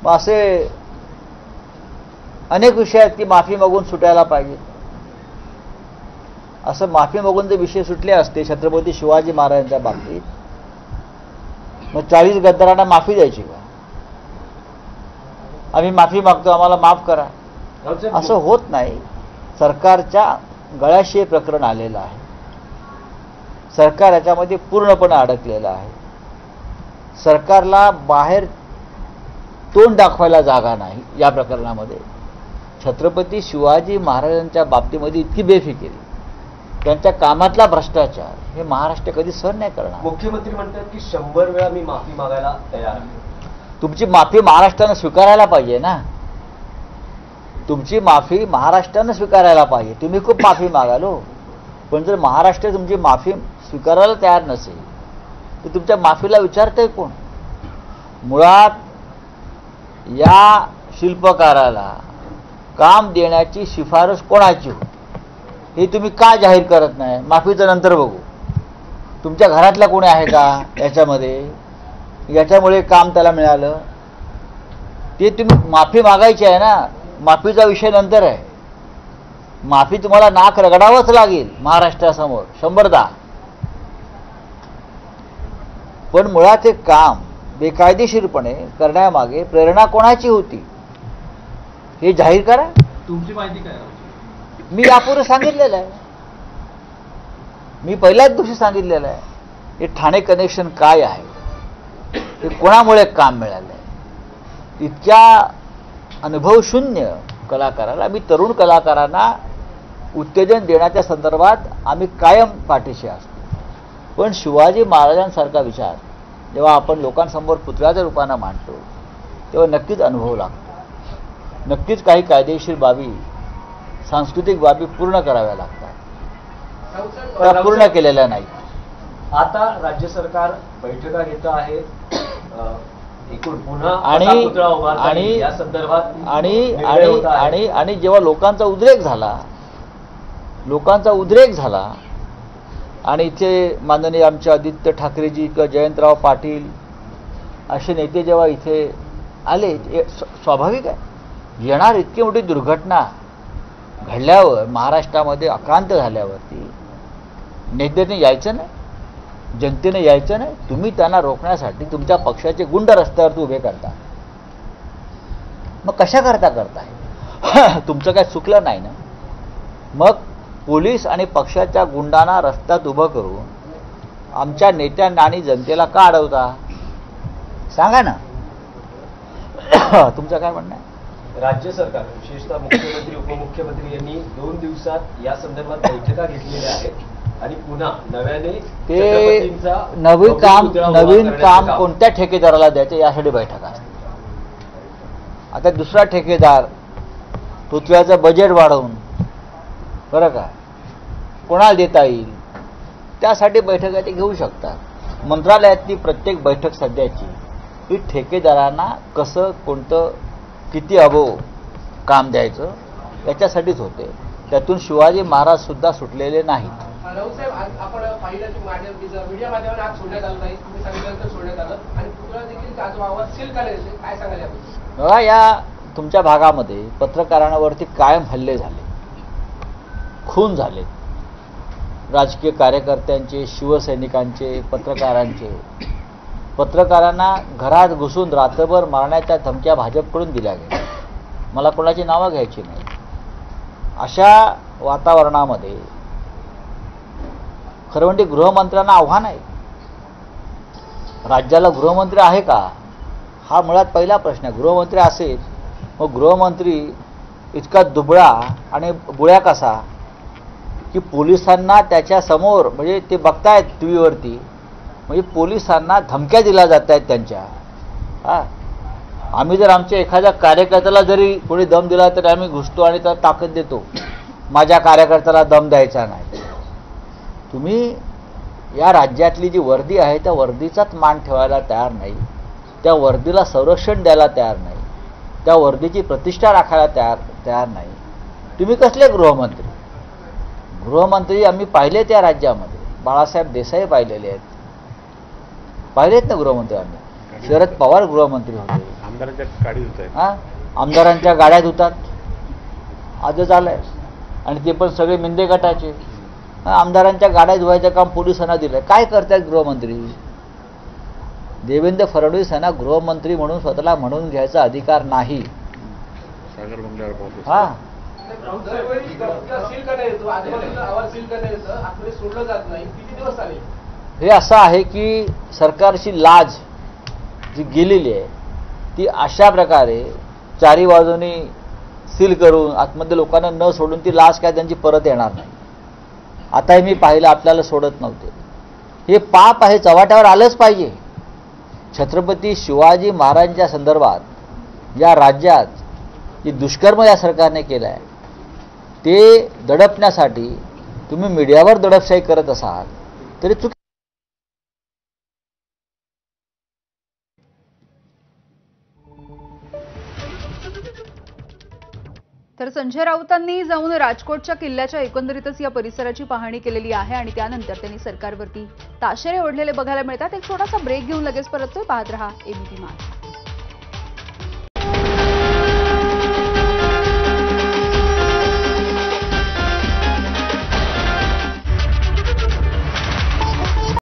असे अनेक विषय आहेत की माफी मागून सुटायला पाहिजे. असं माफी मागून जर विषय सुटले असते छत्रपती शिवाजी महाराजांच्या बाबतीत, मग 40 गद्दारांना माफी द्यायची का? आम्ही माफी मागतो, आम्हाला माफ करा, असं होत नाही. सरकारच्या गळ्याशी हे प्रकरण आलेलं आहे. सरकार याच्यामध्ये पूर्णपणे अडकलेलं आहे. सरकारला बाहेर तोंड दाखवायला जागा नाही. या प्रकरणामध्ये छत्रपती शिवाजी महाराजांच्या बाबतीमध्ये इतकी बेफिकिरी, त्यांच्या कामातला भ्रष्टाचार हे महाराष्ट्र कधी सहन नाही करणार. मुख्यमंत्री म्हणतात की 100 वेळा मी माफी मागायला तयार आहे. तुमची माफी महाराष्ट्रानं स्वीकारायला पाहिजे ना. तुमची माफी महाराष्ट्रानं स्वीकारायला पाहिजे. तुम्ही खूप माफी मागालो, पण जर महाराष्ट्र तुमची माफी स्वीकारायला तयार नसेल तर तुमच्या माफीला विचारतंय कोण? मुळात या शिल्पकाराला काम देण्याची शिफारस कोणाची होती हे तुम्ही का जाहीर करत नाही? माफीचं नंतर बघू. तुमच्या घरातल्या कोणी आहे का याच्यामध्ये? याच्यामुळे काम त्याला मिळालं ते तुम्ही माफी मागायची आहे ना. माफीचा विषय नंतर आहे. माफी तुम्हाला नाक रगडावंच लागेल महाराष्ट्रासमोर 100दा. पण मुळात हे काम बेकायदेशीरपणे करण्यामागे प्रेरणा कोणाची होती हे जाहीर करा. तुमची माहिती काय? मी यापूर्वी सांगितलेलं आहे. मी पहिल्याच दिवशी सांगितलेलं आहे. हे ठाणे कनेक्शन काय आहे, हे कोणामुळे काम मिळालं आहे. इतक्या अनुभवशून्य कलाकाराला, मी तरुण कलाकारांना उत्तेजन देण्याच्या संदर्भात आम्ही कायम पाठीशी असतो. पण शिवाजी महाराजांसारखा विचार जेव्हा आपण लोकांसमोर पुतळ्याच्या रूपानं मांडतो तेव्हा नक्कीच अनुभव लागतो. नक्कीच काही कायदेशीर बाबी, सांस्कृतिक बाबी पूर्ण कराव्या लागतात. त्या पूर्ण केलेल्या नाहीत. आता राज्य सरकार बैठका घेत आहे एकूण पुन्हा आणि या संदर्भात आणि जेव्हा लोकांचा उद्रेक झाला आणि इथे माननीय आमचे आदित्य ठाकरेजी किंवा जयंतराव पाटील असे नेते जेव्हा इथे आले, स्वाभाविक आहे. येणार इतकी मोठी दुर्घटना घडल्यावर, महाराष्ट्रामध्ये आक्रांत झाल्यावरती नेत्याने यायचं नाही, जनतेने यायचं नाही. तुम्ही त्यांना रोखण्यासाठी तुमच्या पक्षाचे गुंड रस्त्यावरती उभे करता. मग कशा करताय? तुमचं काय चुकलं नाही ना? मग पोलीस आणि पक्षाच्या गुंडांना रस्त्यात उभं करून आमच्या नेत्यांना आणि जनतेला का अडवता? सांगा ना. तुमचं काय म्हणणं आहे? राज्य सरकार, विशेषतः मुख्यमंत्री उपमुख्यमंत्री यांनी 2 दिवसात या संदर्भात बैठका घेतलेल्या आहेत आणि पुन्हा नव्याने ते नवीन काम कोणत्या ठेकेदाराला द्यायचं यासाठी बैठका असतात. आता दुसरा ठेकेदार पुतळ्याचं बजेट वाढवून बरं का कोणाला देता येईल त्यासाठी बैठका ते घेऊ शकतात. मंत्रालयातली प्रत्येक बैठक सध्याची ही ठेकेदारांना कसं, कोणतं, किती काम द्यायचं याच्यासाठीच होते. त्यातून शिवाजी महाराज सुद्धा सुटलेले नाहीत. राऊसाहेब, आपण पाहिलं की मीडिया माध्यमाने आज सोडण्यात आलं नाही, तुम्ही सांगितल्यानंतर सोडण्यात आलं आणि पुतळा देखील गाजवावर सील करायचे, काय सांगायला? बघा, या तुमच्या भागामध्ये पत्रकारांवरती कायम हल्ले झाले, खून झाले. राजकीय कार्यकर्त्यांचे, शिवसैनिकांचे, पत्रकारांना घरात घुसून रात्रभर मारण्याच्या धमक्या भाजपकडून दिल्या गेल्या. मला कोणाची नावं घ्यायची नाही. अशा वातावरणामध्ये खरं म्हणजे गृहमंत्र्यांना आव्हान आहे. राज्याला गृहमंत्री आहे का हा मुळात पहिला प्रश्न आहे. गृहमंत्री असेल मग गृहमंत्री इतका दुबळा आणि बुळ्या कसा की पोलिसांना त्याच्या समोर, म्हणजे ते बघतायत टीव्हीवरती, म्हणजे पोलिसांना धमक्या दिल्या जात आहेत त्यांच्या. आम्ही जर आमच्या एखाद्या कार्यकर्त्याला जरी कोणी दम दिला तरी आम्ही घुसतो आणि त्याला ताकद देतो, माझ्या कार्यकर्त्याला दम द्यायचा नाही. तुम्ही या राज्यातली जी वर्दी आहे त्या वर्दीचाच मान ठेवायला तयार नाही, त्या वर्दीला संरक्षण द्यायला तयार नाही, त्या वर्दीची प्रतिष्ठा राखायला तयार नाही. तुम्ही कसले गृहमंत्री? गृहमंत्री आम्ही पाहिले त्या राज्यामध्ये, बाळासाहेब देसाई पाहिलेले आहेत, पाहिलेत ना गृहमंत्री आम्ही. शरद पवार गृहमंत्री होते. आमदारांच्या गाडी होत आहेत. हा, आमदारांच्या गाड्या धुतात आजच आलंय, आणि ते पण सगळे मिंदे गटाचे. आमदारांच्या गाड्या धुवायचं काम पोलिसांना दिलंय. काय करतात गृहमंत्री? देवेंद्र फडणवीस यांना गृहमंत्री म्हणून स्वतःला म्हणून घ्यायचा अधिकार नाही. सागर बंगल्यावर पाहतो. हा, सील करण्यात येतो, आजूबाजूला आवाज सील करण्यात येतं, आतमध्ये सोडलं जात नाही. किती दिवस आले? हे असं आहे की सरकारची लाज जी गेलेली आहे ती अशा प्रकारे चारी बाजूनी सील करून आतमध्ये लोकांना न सोडून ती लाज काय त्यांची परत येणार नाही. आताही मी पाहिलं, आपल्याला सोडत नव्हते. हे पाप आहे, चव्हाट्यावर आलंच पाहिजे. छत्रपती शिवाजी महाराजांच्या संदर्भात या राज्यात जे दुष्कर्म या सरकारने केलं आहे ते दडपण्यासाठी तुम्ही मीडियावर दडपशाही करत असाल तरी चुकी. तर संजय राऊतांनी जाऊन राजकोटच्या किल्ल्याच्या एकंदरीतच या परिसराची पाहणी केलेली आहे आणि त्यानंतर त्यांनी सरकारवरती ताशेरे ओढलेले बघायला मिळतात. एक छोटासा ब्रेक घेऊन लगेच परततोय. पाहत रहा एबीपी माझा.